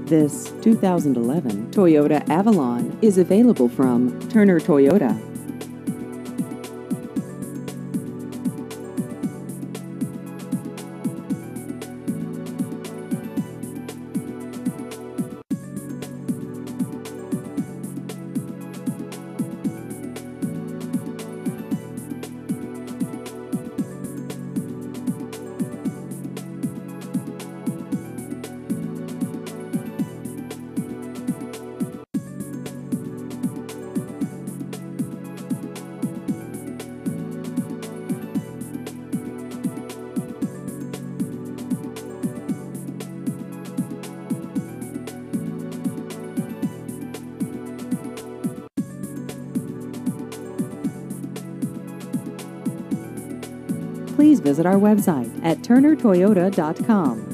This 2011 Toyota Avalon is available from Turner Toyota. Please visit our website at turnertoyota.com.